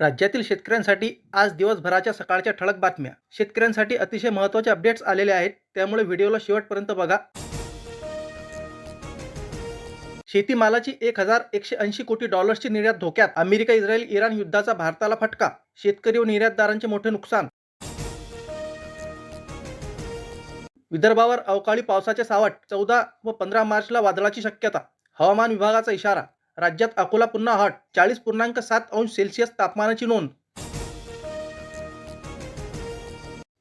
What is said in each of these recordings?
राज्यातील शेतकऱ्यांसाठी आज दिवसभराच्या सकाळच्या ठळक बातम्या. शेतकऱ्यांसाठी अतिशय महत्त्वाचे अपडेट्स आलेले आहेत, त्यामुळे व्हिडिओला शेवटपर्यंत बघा. शेतीमालाची 1180 कोटी डॉलर्सची निर्यात धोक्यात. अमेरिका, इस्रायल, इराण युद्धाचा भारताला फटका. शेतकरी व निर्यातदारांचे मोठे नुकसान. विदर्भावर अवकाळी पावसाचे सावट. 14 व 15 मार्चला वादळाची शक्यता. हवामान विभागाचा इशारा. राज्यात अकोला पुन्हा हॉट. 40.7 अंश सेल्सिअस तापमानाची नोंद.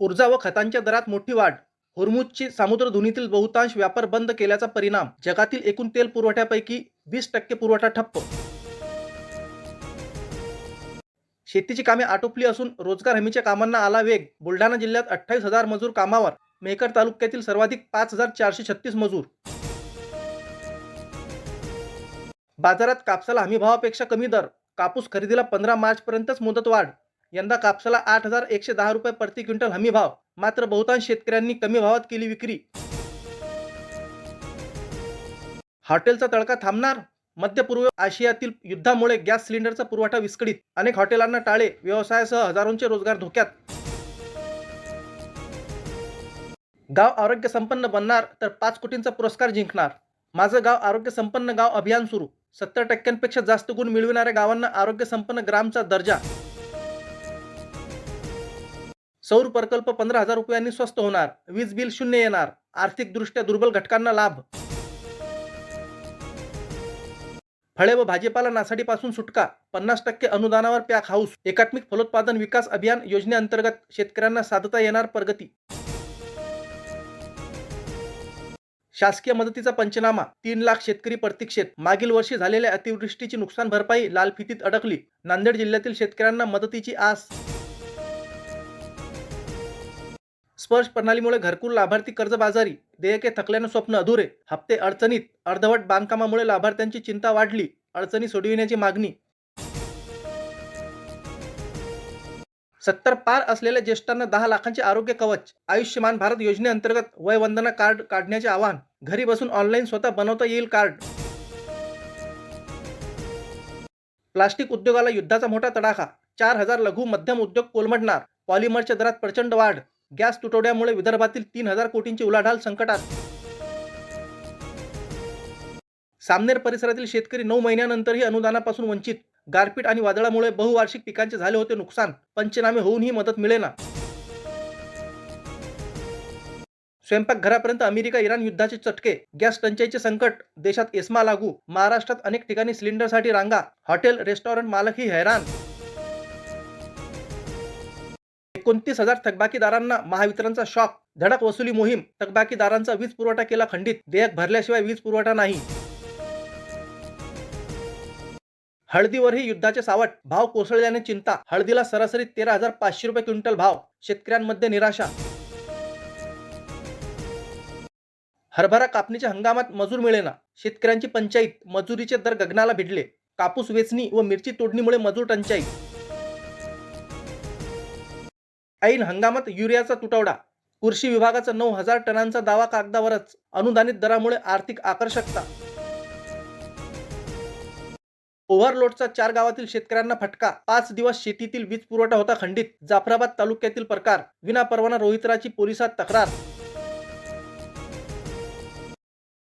ऊर्जा व खतांच्या दरात मोठी वाढ. होर्मुझची सामुद्रधुनीतील बहुतांश व्यापार बंद केल्याचा परिणाम. जगातील एकूण तेल पुरवठ्यापैकी 20% पुरवठा ठप्प. शेतीची कामे आटोपली असून रोजगार हमीच्या कामांना आला वेग. बुलढाणा जिल्ह्यात 28,000 मजूर कामावर. मेहकर तालुक्यातील सर्वाधिक 5,436 मजूर. बाजारात कापसाला हमीभावापेक्षा कमी दर. कापूस खरेदीला 15 मार्चपर्यंतच मुदतवाढ. यंदा कापसाला 8,110 रुपये प्रति क्विंटल हमीभाव. मात्र बहुतांश शेतकऱ्यांनी कमी भावात केली विक्री. हॉटेलचा तडका थांबणार. मध्य पूर्व आशियातील युद्धामुळे गॅस सिलेंडरचा पुरवठा विस्कळीत. अनेक हॉटेलांना टाळे. व्यवसायासह हजारोंचे रोजगार धोक्यात. गाव आरोग्य संपन्न बनणार तर 5 कोटींचा पुरस्कार जिंकणार. माझं गाव आरोग्य संपन्न गाव अभियान सुरू. 70% जास्त गुण मिळविणाऱ्या गावांना आरोग्य संपन्न ग्रामचा दर्जा. सौर प्रकल्प 15,000 रुपयांनी स्वस्त होणार. वीज बिल 0 येणार. आर्थिकदृष्ट्या दुर्बल घटकांना लाभ. फळे व भाजीपाला नासाडीपासून सुटका. 50% अनुदानावर पॅक हाऊस. एकात्मिक फलोत्पादन विकास अभियान योजनेअंतर्गत शेतकऱ्यांना साधता येणार प्रगती. शासकीय मदतीचा पंचनामा. 3 लाख शेतकरी प्रतीक्षेत. मागील वर्षी झालेल्या अतिवृष्टीची नुकसान भरपाई लालफितीत अडकली. नांदेड जिल्ह्यातील शेतकऱ्यांना मदतीची आस. स्पर्श प्रणालीमुळे घरकुल लाभार्थी कर्जबाजारी. देयके थकल्यानं स्वप्न अधुरे. हप्ते अडचणीत. अर्धवट बांधकामामुळे लाभार्थ्यांची चिंता वाढली. अडचणी सोडविण्याची मागणी. 70 पार असलेल्या ज्येष्ठांना 10 लाखांचे आरोग्य कवच. आयुष्यमान भारत योजनेअंतर्गत वयवंदना कार्ड काढण्याचे आवाहन. घरी बसून ऑनलाईन स्वतः बनवता येईल कार्ड. प्लास्टिक उद्योगाला युद्धाचा मोठा तडाखा. 4,000 लघु मध्यम उद्योग कोलमडणार. पॉलिमरच्या दरात प्रचंड वाढ. गॅस तुटवड्यामुळे विदर्भातील 3,000 कोटींची उलाढाल संकटात. सामनेर परिसरातील शेतकरी 9 महिन्यानंतरही अनुदानापासून वंचित. गारपीट आणि वादळामुळे बहुवार्षिक पिकांचे झाले होते नुकसान. पंचनामे होऊनही मदत मिळेना. स्वयंपाकघरापर्यंत अमेरिका इराण युद्धाचे चटके. गॅस टंचाईचे संकट. देशात एस्मा लागू. महाराष्ट्रात अनेक ठिकाणी सिलेंडरसाठी रांगा. हॉटेल रेस्टॉरंट मालकही हैराण. 29,000 थकबाकीदारांना महावितरणचा शॉक. धडक वसुली मोहीम. थकबाकीदारांचा वीज पुरवठा केला खंडित. देयक भरल्याशिवाय वीज पुरवठा नाही. हळदीवरही युद्धाचे सावट. भाव कोसळल्याने चिंता. हळदीला सरासरी 13,500 रुपये क्विंटल भाव. शेतकऱ्यांमध्ये निराशा. हरभरा कापणीच्या हंगामात मजूर मिळेना. शेतकऱ्यांची पंचायत. मजुरीचे दर गगनाला भिडले. कापूस वेचणी व मिरची तोडणीमुळे मजूर टंचाई. ऐन हंगामात युरियाचा तुटवडा. कृषी विभागाचा 9,000 टनांचा दावा कागदावरच. अनुदानित दरामुळे आर्थिक आकर्षकता. ओव्हरलोडचा 4 गावातील शेतकऱ्यांना फटका. 5 दिवस शेतीतील वीज पुरवठा होता खंडित. जाफराबाद तालुक्यातील प्रकार. विनापरवाना रोहित्राची पोलिसात तक्रार.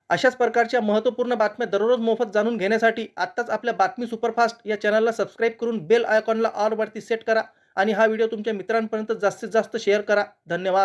अशाच प्रकारच्या महत्त्वपूर्ण बातम्या दररोज मोफत जाणून घेण्यासाठी आत्ताच आपल्या बातमी सुपरफास्ट या चॅनलला सबस्क्राईब करून बेल आयकॉनला ऑल वरती सेट करा आणि हा व्हिडिओ तुमच्या मित्रांपर्यंत जास्तीत जास्त शेअर करा. धन्यवाद.